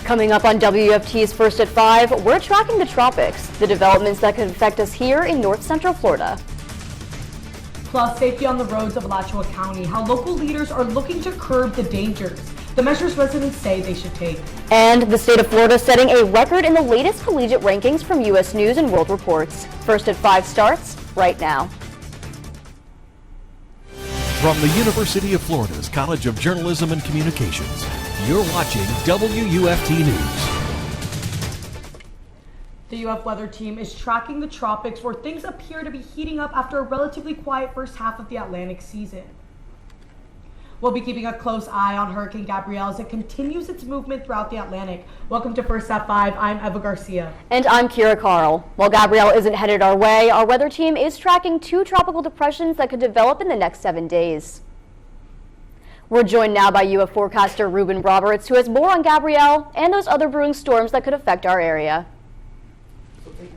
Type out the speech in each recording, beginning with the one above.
Coming up on WUFT's First at 5, we're tracking the tropics, the developments that could affect us here in North Central Florida. Plus, safety on the roads of Alachua County, how local leaders are looking to curb the dangers, the measures residents say they should take. And the state of Florida setting a record in the latest collegiate rankings from U.S. News and World Reports. First at 5 starts right now. From the University of Florida's College of Journalism and Communications, you're watching WUFT News. The UF weather team is tracking the tropics where things appear to be heating up after a relatively quiet first half of the Atlantic season. We'll be keeping a close eye on Hurricane Gabrielle as it continues its movement throughout the Atlantic. Welcome to First at 5. I'm Eva Garcia. And I'm Ciara Carle. While Gabrielle isn't headed our way, our weather team is tracking 2 tropical depressions that could develop in the next 7 days. We're joined now by UF forecaster Reuben, who has more on Gabrielle and those other brewing storms that could affect our area.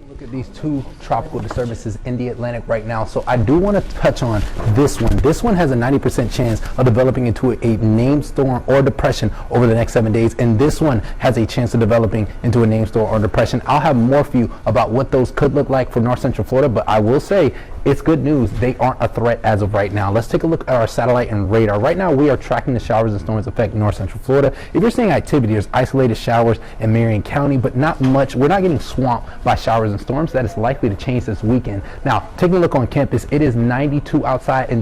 Look at these 2 tropical disturbances in the Atlantic right now. So I do want to touch on this one. This one has a 90% chance of developing into a named storm or depression over the next 7 days. And this one has a chance of developing into a named storm or depression. I'll have more for you about what those could look like for North Central Florida, but I will say it's good news. They aren't a threat as of right now. Let's take a look at our satellite and radar. Right now, we are tracking the showers and storms affecting North Central Florida. If you're seeing activity, there's isolated showers in Marion County, but not much. We're not getting swamped by showers and storms. That is likely to change this weekend. Now, taking a look on campus, it is 92 outside and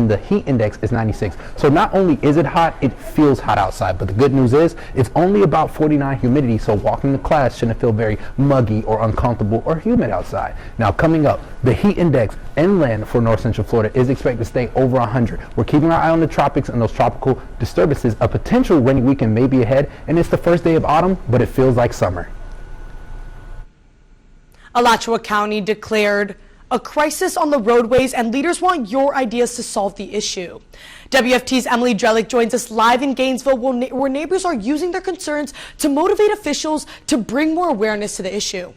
the heat index is 96. So not only is it hot, it feels hot outside. But the good news is it's only about 49 humidity, so walking to class shouldn't feel very muggy or uncomfortable or humid outside. Now, coming up, the heat index inland for North Central Florida is expected to stay over 100. We're keeping our eye on the tropics and those tropical disturbances. A potential rainy weekend may be ahead, and it's the first day of autumn, but it feels like summer. Alachua County declared a crisis on the roadways, and leaders want your ideas to solve the issue. WFT's Emily Drelick joins us live in Gainesville, where neighbors are using their concerns to motivate officials to bring more awareness to the issue.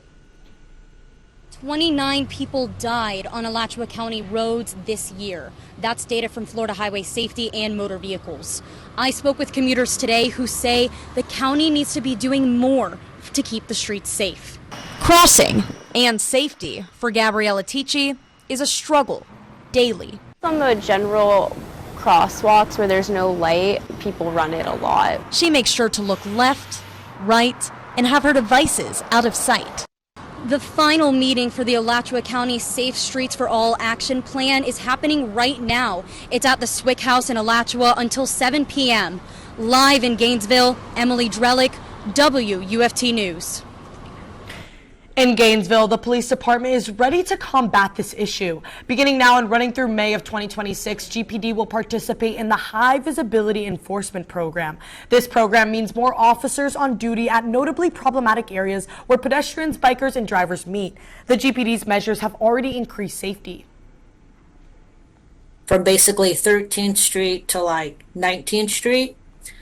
29 people died on Alachua County roads this year. That's data from Florida Highway Safety and Motor Vehicles. I spoke with commuters today who say the county needs to be doing more to keep the streets safe. Crossing and safety for Gabriella Ticci is a struggle daily. On the general crosswalks where there's no light, people run it a lot. She makes sure to look left, right, and have her devices out of sight. The final meeting for the Alachua County Safe Streets for All Action Plan is happening right now. It's at the Swick House in Alachua until 7 p.m. Live in Gainesville, Emily Drelick, WUFT News. In Gainesville, the police department is ready to combat this issue. Beginning now and running through May of 2026, GPD will participate in the High Visibility Enforcement Program. This program means more officers on duty at notably problematic areas where pedestrians, bikers, and drivers meet. The GPD's measures have already increased safety. From basically 13th Street to like 19th Street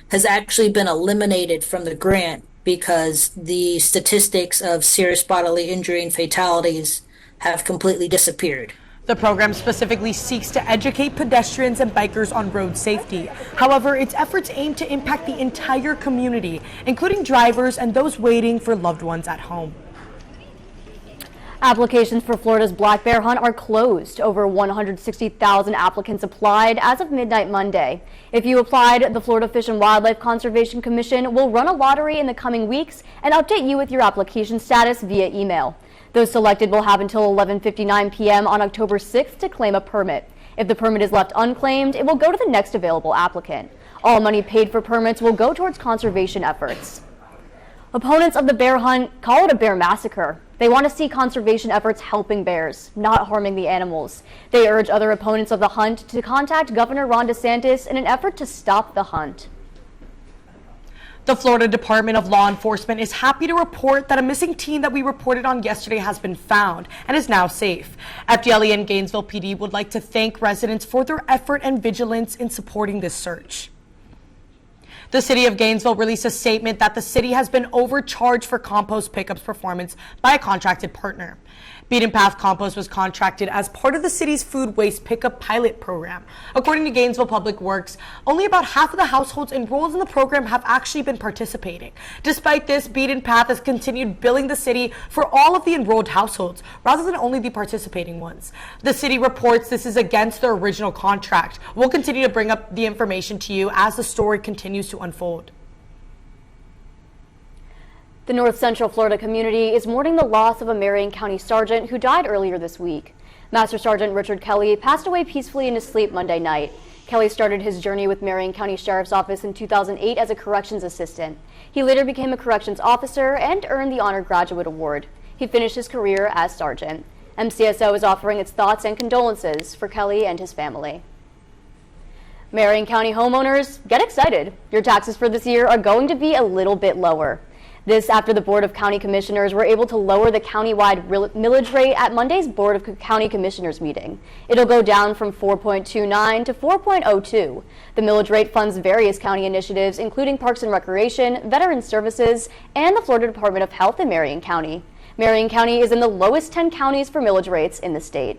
has actually been eliminated from the grant because the statistics of serious bodily injury and fatalities have completely disappeared. The program specifically seeks to educate pedestrians and bikers on road safety. However, its efforts aim to impact the entire community, including drivers and those waiting for loved ones at home. Applications for Florida's black bear hunt are closed. Over 160,000 applicants applied as of midnight Monday. If you applied, the Florida Fish and Wildlife Conservation Commission will run a lottery in the coming weeks and update you with your application status via email. Those selected will have until 11:59 p.m. on October 6th to claim a permit. If the permit is left unclaimed, it will go to the next available applicant. All money paid for permits will go towards conservation efforts. Opponents of the bear hunt call it a bear massacre. They want to see conservation efforts helping bears, not harming the animals. They urge other opponents of the hunt to contact Governor Ron DeSantis in an effort to stop the hunt. The Florida Department of Law Enforcement is happy to report that a missing teen that we reported on yesterday has been found and is now safe. FDLE and Gainesville PD would like to thank residents for their effort and vigilance in supporting this search. The city of Gainesville released a statement that the city has been overcharged for compost pickups performance by a contracted partner. Beaten Path Compost was contracted as part of the city's food waste pickup pilot program. According to Gainesville Public Works, only about half of the households enrolled in the program have actually been participating. Despite this, Beaten Path has continued billing the city for all of the enrolled households, rather than only the participating ones. The city reports this is against their original contract. We'll continue to bring up the information to you as the story continues to unfold. The North Central Florida community is mourning the loss of a Marion County sergeant who died earlier this week. Master Sergeant Richard Kelly passed away peacefully in his sleep Monday night. Kelly started his journey with Marion County Sheriff's Office in 2008 as a corrections assistant. He later became a corrections officer and earned the Honor Graduate Award. He finished his career as sergeant. MCSO is offering its thoughts and condolences for Kelly and his family. Marion County homeowners, get excited. Your taxes for this year are going to be a little bit lower. This after the Board of County Commissioners were able to lower the countywide millage rate at Monday's Board of County Commissioners meeting. It'll go down from 4.29 to 4.02. The millage rate funds various county initiatives, including Parks and Recreation, Veteran Services, and the Florida Department of Health in Marion County. Marion County is in the lowest 10 counties for millage rates in the state.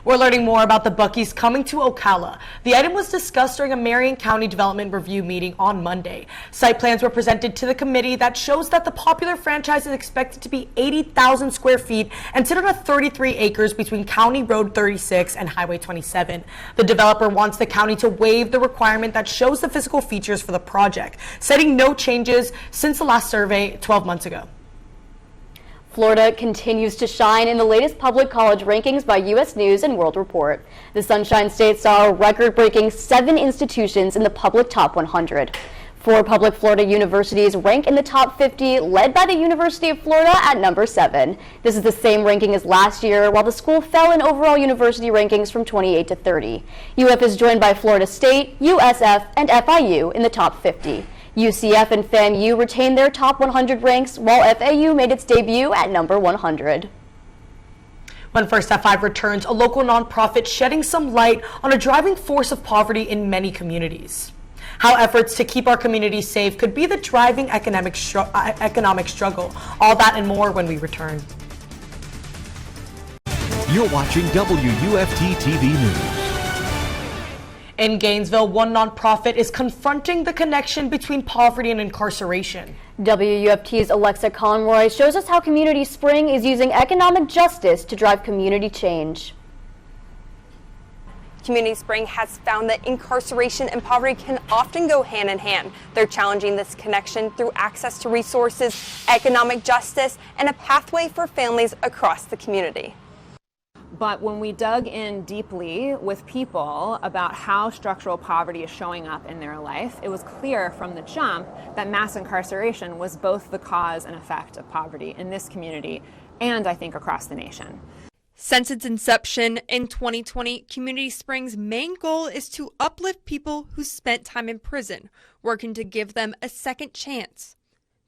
We're learning more about the Buc-ee's coming to Ocala. The item was discussed during a Marion County Development Review meeting on Monday. Site plans were presented to the committee that shows that the popular franchise is expected to be 80,000 square feet and sit on 33 acres between County Road 36 and Highway 27. The developer wants the county to waive the requirement that shows the physical features for the project, citing no changes since the last survey 12 months ago. Florida continues to shine in the latest public college rankings by U.S. News and World Report. The Sunshine State saw a record-breaking 7 institutions in the public top 100. 4 public Florida universities rank in the top 50, led by the University of Florida at number 7. This is the same ranking as last year, while the school fell in overall university rankings from 28 to 30. UF is joined by Florida State, USF, and FIU in the top 50. UCF and FAMU retained their top 100 ranks, while FAU made its debut at number 100. When First at 5 returns, a local nonprofit shedding some light on a driving force of poverty in many communities. How efforts to keep our communities safe could be the driving economic struggle. All that and more when we return. You're watching WUFT-TV News. In Gainesville, one nonprofit is confronting the connection between poverty and incarceration. WUFT's Alyssa Conroy shows us how Community Spring is using economic justice to drive community change. Community Spring has found that incarceration and poverty can often go hand in hand. They're challenging this connection through access to resources, economic justice, and a pathway for families across the community. But when we dug in deeply with people about how structural poverty is showing up in their life, it was clear from the jump that mass incarceration was both the cause and effect of poverty in this community and I think across the nation. Since its inception in 2020, Community Spring's main goal is to uplift people who spent time in prison, working to give them a second chance.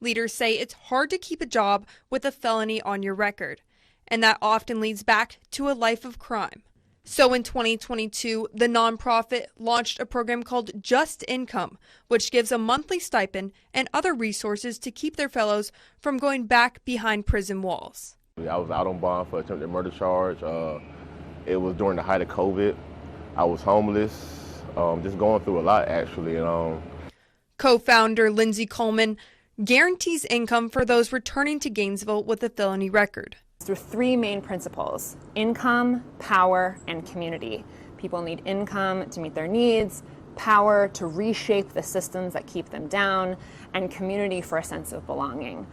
Leaders say it's hard to keep a job with a felony on your record, and that often leads back to a life of crime. So in 2022, the nonprofit launched a program called Just Income, which gives a monthly stipend and other resources to keep their fellows from going back behind prison walls. I was out on bond for attempted murder charge. It was during the height of COVID. I was homeless, just going through a lot actually. Co-founder Lindsay Coleman guarantees income for those returning to Gainesville with a felony record. Through 3 main principles: income, power, and community. People need income to meet their needs, power to reshape the systems that keep them down, and community for a sense of belonging.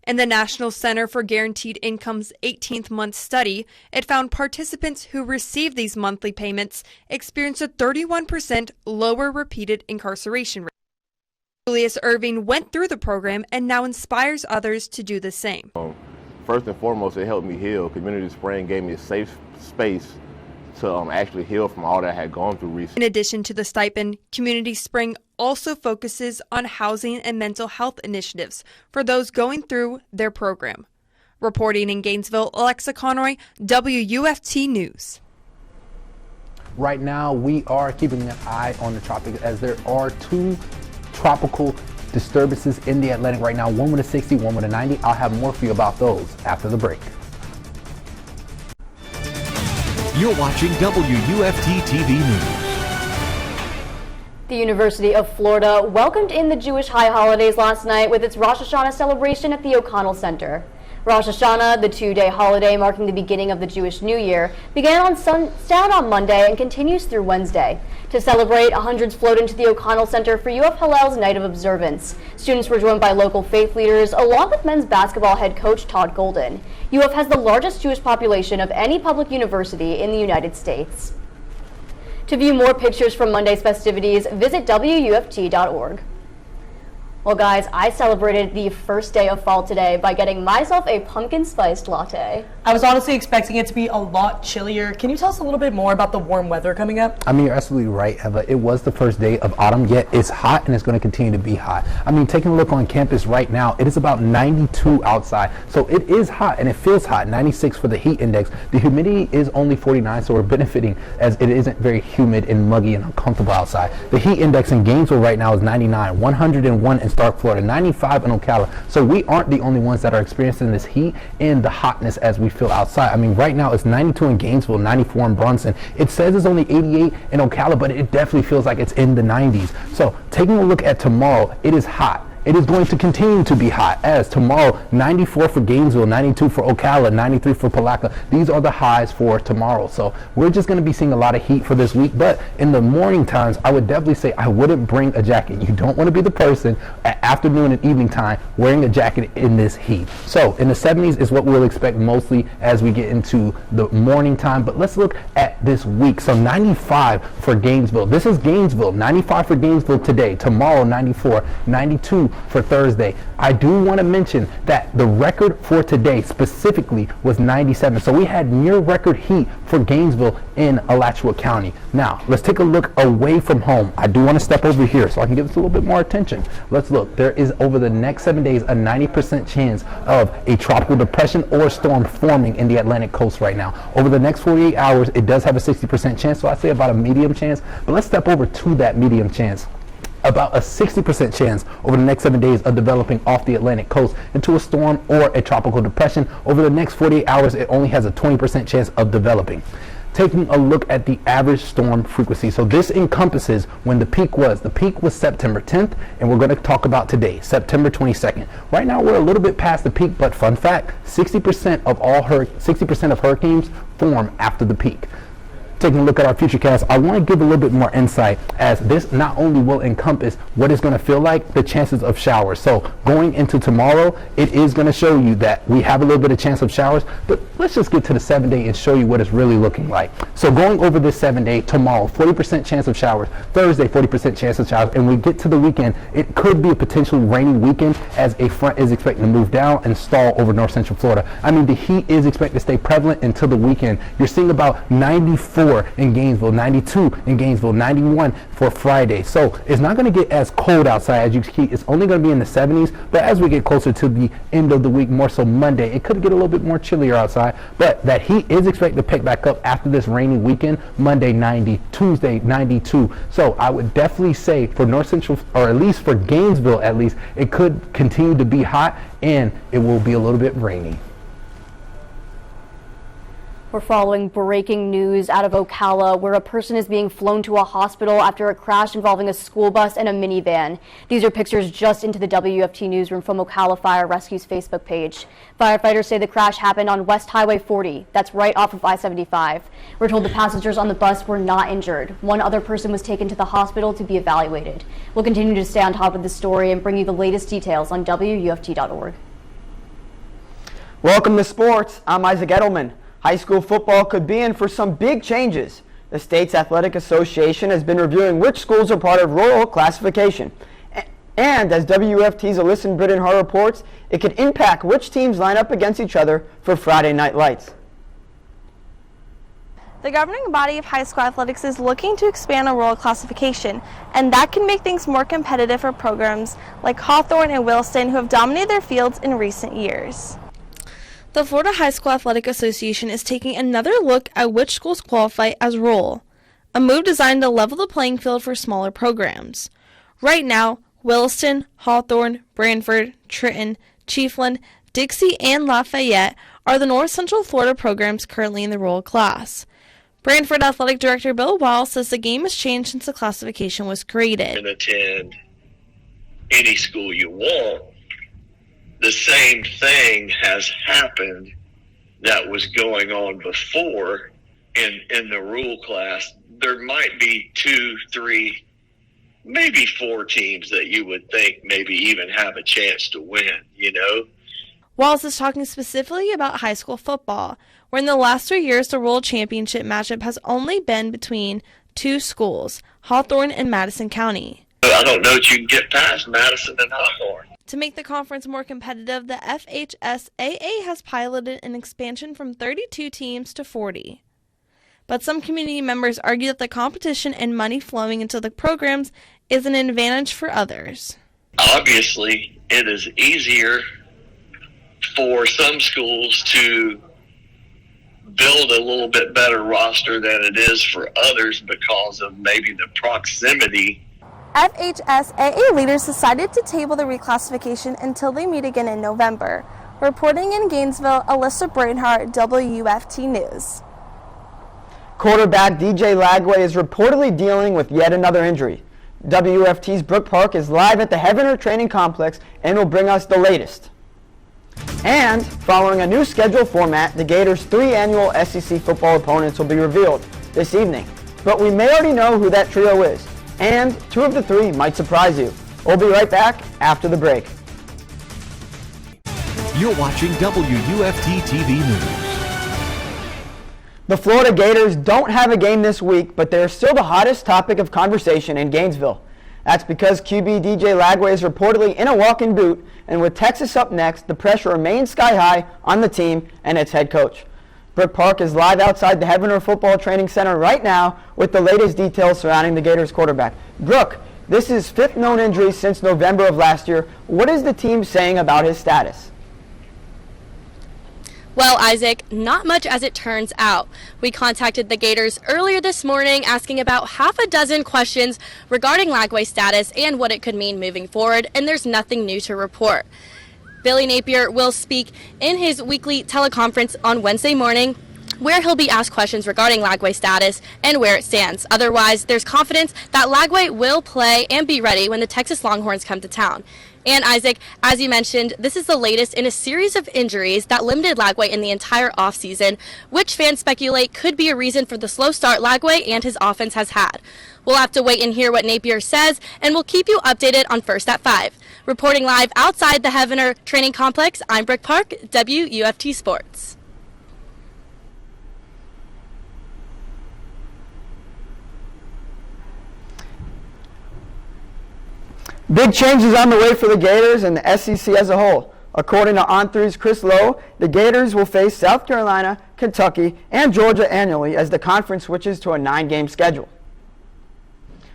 In the National Center for Guaranteed Income's 18th month study, it found participants who received these monthly payments experienced a 31% lower repeated incarceration rate. Julius Irving went through the program and now inspires others to do the same. First and foremost, it helped me heal. Community Spring gave me a safe space to actually heal from all that I had gone through recently. In addition to the stipend, Community Spring also focuses on housing and mental health initiatives for those going through their program. Reporting in Gainesville, Alexa Conroy, WUFT News. Right now, we are keeping an eye on the tropics as there are 2 tropical disturbances in the Atlantic right now, one with a 60, one with a 90. I'll have more for you about those after the break. You're watching WUFT-TV News. The University of Florida welcomed in the Jewish high holidays last night with its Rosh Hashanah celebration at the O'Connell Center. Rosh Hashanah, the two-day holiday marking the beginning of the Jewish New Year, started on Monday and continues through Wednesday. To celebrate, hundreds flowed into the O'Connell Center for UF Hallel's Night of Observance. Students were joined by local faith leaders, along with men's basketball head coach Todd Golden. UF has the largest Jewish population of any public university in the United States. To view more pictures from Monday's festivities, visit WUFT.org. Well, guys, I celebrated the first day of fall today by getting myself a pumpkin spiced latte. I was honestly expecting it to be a lot chillier. Can you tell us a little bit more about the warm weather coming up? I mean, you're absolutely right, Eva. It was the first day of autumn, yet it's hot and it's going to continue to be hot. I mean, taking a look on campus right now, it is about 92 outside. So it is hot and it feels hot, 96 for the heat index. The humidity is only 49, so we're benefiting as it isn't very humid and muggy and uncomfortable outside. The heat index in Gainesville right now is 99, 101 in Stark, Florida, 95 in Ocala. So we aren't the only ones that are experiencing this heat and the hotness as we feel outside. I mean, right now it's 92 in Gainesville, 94 in Bronson. It says it's only 88 in Ocala, but it definitely feels like it's in the 90s. So taking a look at tomorrow, it is hot. It is going to continue to be hot, as tomorrow 94 for Gainesville, 92 for Ocala, 93 for Palaca. These are the highs for tomorrow. So we're just going to be seeing a lot of heat for this week. But in the morning times, I would definitely say I wouldn't bring a jacket. You don't want to be the person at afternoon and evening time wearing a jacket in this heat. So in the 70s is what we'll expect mostly as we get into the morning time. But let's look at this week. So 95 for Gainesville. This is Gainesville. 95 for Gainesville today. Tomorrow 94, 92 for Thursday. I do want to mention that the record for today specifically was 97. So we had near record heat for Gainesville in Alachua County. Now, let's take a look away from home. I do want to step over here so I can give this a little bit more attention. Let's look. There is over the next 7 days a 90% chance of a tropical depression or storm forming in the Atlantic coast right now. Over the next 48 hours, it does have a 60% chance. So I'd say about a medium chance, but let's step over to that medium chance. About a 60% chance over the next 7 days of developing off the Atlantic coast into a storm or a tropical depression. Over the next 48 hours, it only has a 20% chance of developing. Taking a look at the average storm frequency. So this encompasses when the peak was. The peak was September 10th, and we're going to talk about today, September 22nd. Right now, we're a little bit past the peak, but fun fact, 60% of hurricanes form after the peak. Taking a look at our futurecast, I want to give a little bit more insight, as this not only will encompass what it's going to feel like, the chances of showers. So going into tomorrow, it is going to show you that we have a little bit of chance of showers, but let's just get to the 7 day and show you what it's really looking like. So going over this 7 day, tomorrow, 40% chance of showers, Thursday, 40% chance of showers, and we get to the weekend, it could be a potentially rainy weekend as a front is expected to move down and stall over north central Florida. I mean, the heat is expected to stay prevalent until the weekend. You're seeing about 94 in Gainesville, 92 in Gainesville, 91 for Friday. So it's not going to get as cold outside as you see. It's only going to be in the 70s, but as we get closer to the end of the week, more so Monday, it could get a little bit more chillier outside, but that heat is expected to pick back up after this rainy weekend. Monday 90, Tuesday 92. So I would definitely say for north central, or at least for Gainesville at least, it could continue to be hot and it will be a little bit rainy. We're following breaking news out of Ocala, where a person is being flown to a hospital after a crash involving a school bus and a minivan. These are pictures just into the WFT newsroom from Ocala Fire Rescue's Facebook page. Firefighters say the crash happened on West Highway 40. That's right off of I-75. We're told the passengers on the bus were not injured. One other person was taken to the hospital to be evaluated. We'll continue to stay on top of the story and bring you the latest details on WUFT.org. Welcome to sports. I'm Isaac Edelman. High school football could be in for some big changes. The state's athletic association has been reviewing which schools are part of rural classification. And as WUFT's Alyssa and Britton-Harr reports, it could impact which teams line up against each other for Friday night lights. The governing body of high school athletics is looking to expand a rural classification, and that can make things more competitive for programs like Hawthorne and Williston, who have dominated their fields in recent years. The Florida High School Athletic Association is taking another look at which schools qualify as rural, a move designed to level the playing field for smaller programs. Right now, Williston, Hawthorne, Branford, Trenton, Chiefland, Dixie, and Lafayette are the North Central Florida programs currently in the rural class. Branford Athletic Director Bill Wall says the game has changed since the classification was created. And attend any school you want. The same thing has happened that was going on before in the rule class. There might be 2, 3, maybe 4 teams that you would think maybe even have a chance to win, you know? Walls is talking specifically about high school football, where in the last 3 years the World Championship matchup has only been between 2 schools, Hawthorne and Madison County. I don't know that you can get past Madison and Hawthorne. To make the conference more competitive, the FHSAA has piloted an expansion from 32 teams to 40. But some community members argue that the competition and money flowing into the programs is an advantage for others. Obviously, it is easier for some schools to build a little bit better roster than it is for others because of maybe the proximity. FHSAA leaders decided to table the reclassification until they meet again in November. Reporting in Gainesville, Alyssa Britton-Harr, WUFT News. Quarterback DJ Lagway is reportedly dealing with yet another injury. WUFT's Brooke Park is live at the Heavener Training Complex and will bring us the latest. And following a new schedule format, the Gators' 3 annual SEC football opponents will be revealed this evening. But we may already know who that trio is, and 2 of the 3 might surprise you. We'll be right back after the break. You're watching WUFT-TV News. The Florida Gators don't have a game this week, but they're still the hottest topic of conversation in Gainesville. That's because QB DJ Lagway is reportedly in a walk-in boot, and with Texas up next, the pressure remains sky high on the team and its head coach. Brooke Park is live outside the Heavener Football Training Center right now with the latest details surrounding the Gators quarterback. Brooke, this is 5th known injury since November of last year. What is the team saying about his status? Well, Isaac, not much as it turns out. We contacted the Gators earlier this morning asking about half a dozen questions regarding Lagway's status and what it could mean moving forward, and there's nothing new to report. Billy Napier will speak in his weekly teleconference on Wednesday morning, where he'll be asked questions regarding Lagway's status and where it stands. Otherwise, there's confidence that Lagway will play and be ready when the Texas Longhorns come to town. And Isaac, as you mentioned, this is the latest in a series of injuries that limited Lagway in the entire offseason, which fans speculate could be a reason for the slow start Lagway and his offense has had. We'll have to wait and hear what Napier says, and we'll keep you updated on First at 5. Reporting live outside the Heavener Training Complex, I'm Brooke Park, WUFT Sports. Big changes on the way for the Gators and the SEC as a whole. According to On3's Chris Lowe, the Gators will face South Carolina, Kentucky, and Georgia annually as the conference switches to a 9-game schedule.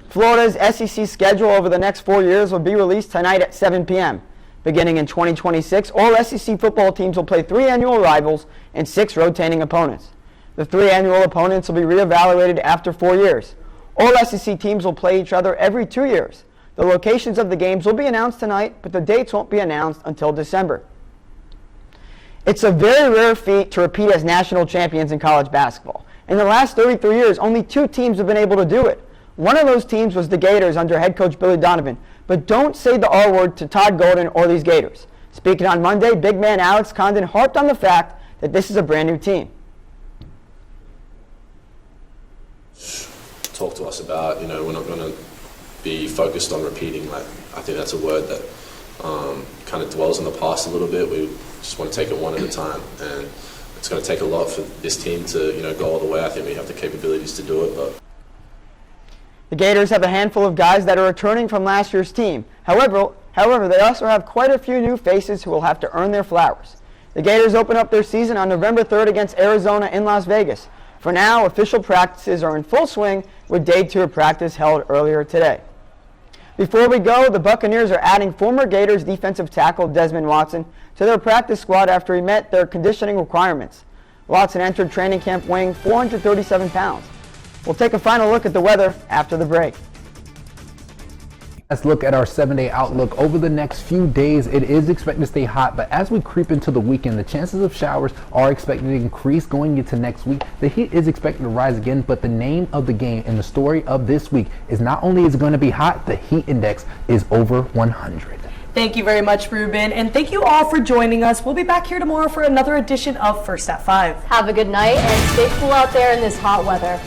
Florida's SEC schedule over the next 4 years will be released tonight at 7 p.m. Beginning in 2026, all SEC football teams will play 3 annual rivals and 6 rotating opponents. The 3 annual opponents will be reevaluated after 4 years. All SEC teams will play each other every 2 years. The locations of the games will be announced tonight, but the dates won't be announced until December. It's a very rare feat to repeat as national champions in college basketball. In the last 33 years, only 2 teams have been able to do it. One of those teams was the Gators under head coach Billy Donovan. But don't say the R word to Todd Golden or these Gators. Speaking on Monday, big man Alex Condon harped on the fact that this is a brand new team. Talk to us about, we're not going to be focused on repeating. I think that's a word that kind of dwells in the past a little bit. We just want to take it one at a time, and it's going to take a lot for this team to go all the way. I think we have the capabilities to do it. But the Gators have a handful of guys that are returning from last year's team. However, they also have quite a few new faces who will have to earn their flowers. The Gators open up their season on November 3rd against Arizona in Las Vegas. For now, official practices are in full swing with day 2 of practice held earlier today. Before we go, the Buccaneers are adding former Gators defensive tackle Desmond Watson to their practice squad after he met their conditioning requirements. Watson entered training camp weighing 437 pounds. We'll take a final look at the weather after the break. Let's look at our 7-day outlook. Over the next few days, it is expected to stay hot, but as we creep into the weekend, the chances of showers are expected to increase going into next week. The heat is expected to rise again, but the name of the game and the story of this week is not only is it going to be hot, the heat index is over 100. Thank you very much, Reuben, and thank you all for joining us. We'll be back here tomorrow for another edition of First at 5. Have a good night and stay cool out there in this hot weather.